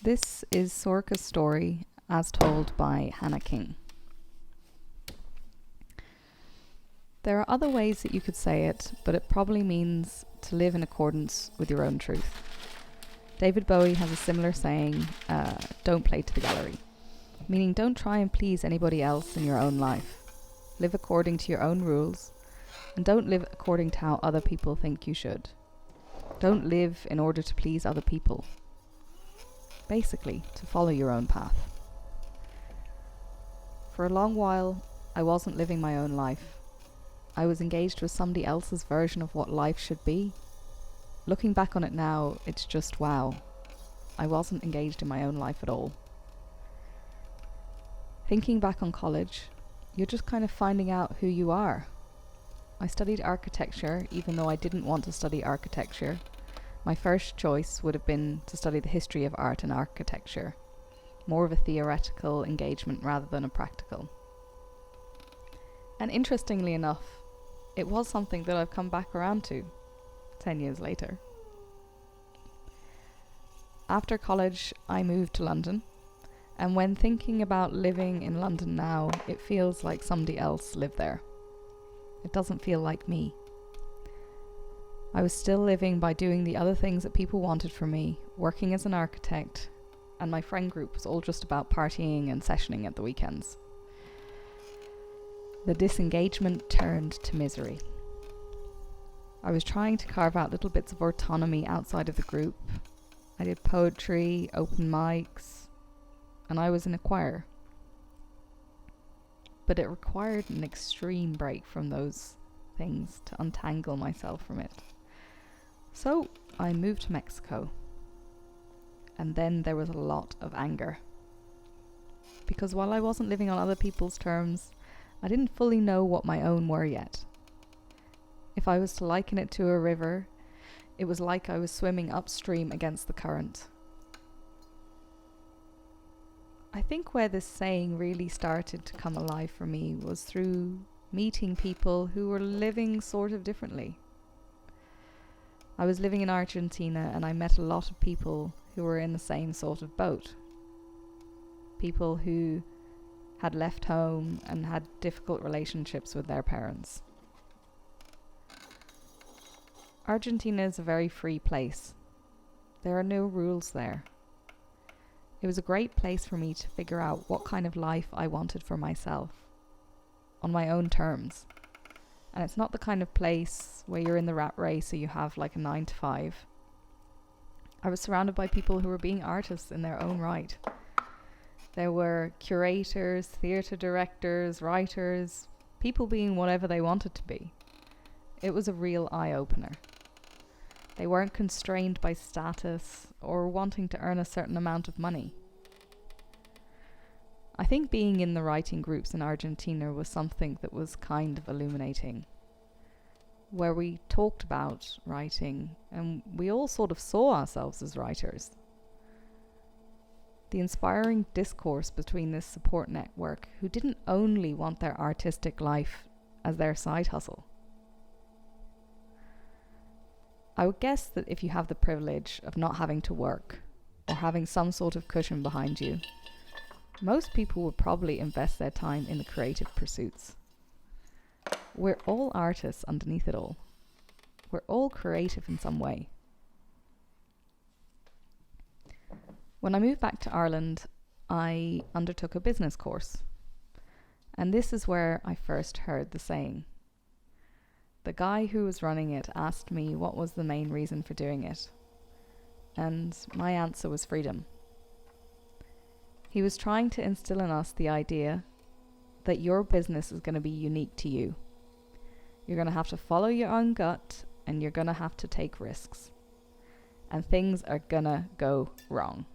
This is Sorcha's story as told by Hannah King. There are other ways that you could say it, but it probably means to live in accordance with your own truth. David Bowie has a similar saying, don't play to the gallery, meaning don't try and please anybody else in your own life. Live according to your own rules, and don't live according to how other people think you should. Don't live in order to please other people. Basically, to follow your own path. For a long while, I wasn't living my own life. I was engaged with somebody else's version of what life should be. Looking back on it now, it's just wow. I wasn't engaged in my own life at all. Thinking back on college, you're just kind of finding out who you are. I studied architecture, even though I didn't want to study architecture. My first choice would have been to study the history of art and architecture, more of a theoretical engagement rather than a practical. And interestingly enough, it was something that I've come back around to 10 years later. After college, I moved to London, and when thinking about living in London now, it feels like somebody else lived there. It doesn't feel like me. I was still living by doing the other things that people wanted from me, working as an architect, and my friend group was all just about partying and sessioning at the weekends. The disengagement turned to misery. I was trying to carve out little bits of autonomy outside of the group. I did poetry, open mics, and I was in a choir. But it required an extreme break from those things to untangle myself from it. So I moved to Mexico. And then there was a lot of anger. Because while I wasn't living on other people's terms, I didn't fully know what my own were yet. If I was to liken it to a river, it was like I was swimming upstream against the current. I think where this saying really started to come alive for me was through meeting people who were living sort of differently. I was living in Argentina and I met a lot of people who were in the same sort of boat. People who had left home and had difficult relationships with their parents. Argentina is a very free place. There are no rules there. It was a great place for me to figure out what kind of life I wanted for myself, on my own terms. And it's not the kind of place where you're in the rat race so you have like a 9 to 5. I was surrounded by people who were being artists in their own right. There were curators, theatre directors, writers, people being whatever they wanted to be. It was a real eye-opener. They weren't constrained by status or wanting to earn a certain amount of money. I think being in the writing groups in Argentina was something that was kind of illuminating, where we talked about writing and we all sort of saw ourselves as writers. The inspiring discourse between this support network who didn't only want their artistic life as their side hustle. I would guess that if you have the privilege of not having to work or having some sort of cushion behind you, most people would probably invest their time in the creative pursuits. We're all artists underneath it all. We're all creative in some way. When I moved back to Ireland, I undertook a business course. And this is where I first heard the saying. The guy who was running it asked me what was the main reason for doing it. And my answer was freedom. He was trying to instill in us the idea that your business is going to be unique to you. You're going to have to follow your own gut and you're going to have to take risks. And things are going to go wrong.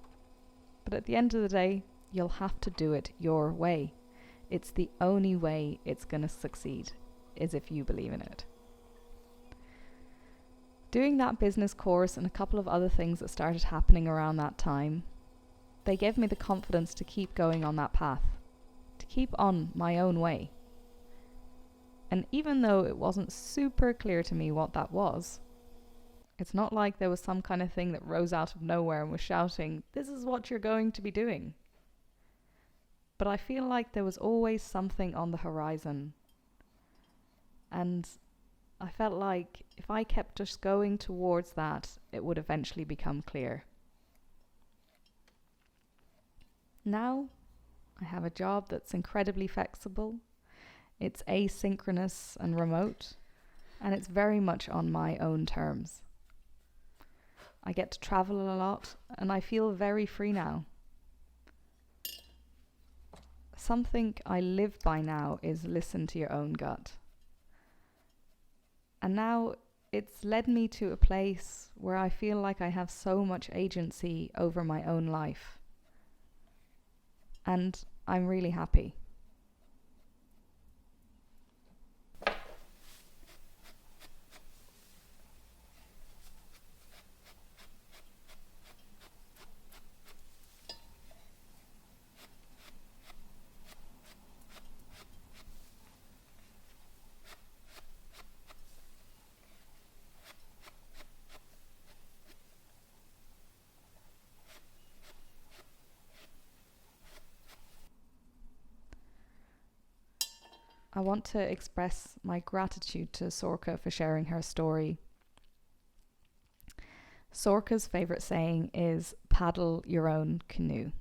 But at the end of the day, you'll have to do it your way. It's the only way it's going to succeed, is if you believe in it. Doing that business course and a couple of other things that started happening around that time, they gave me the confidence to keep going on that path, to keep on my own way. And even though it wasn't super clear to me what that was, It's not like there was some kind of thing that rose out of nowhere and was shouting, "This is what you're going to be doing." But I feel like there was always something on the horizon. And I felt like if I kept just going towards that, it would eventually become clear. Now, I have a job that's incredibly flexible. It's asynchronous and remote, and it's very much on my own terms. I get to travel a lot, and I feel very free now. Something I live by now is listen to your own gut. And now it's led me to a place where I feel like I have so much agency over my own life. And I'm really happy. I want to express my gratitude to Sorcha for sharing her story. Sorcha's favourite saying is paddle your own canoe.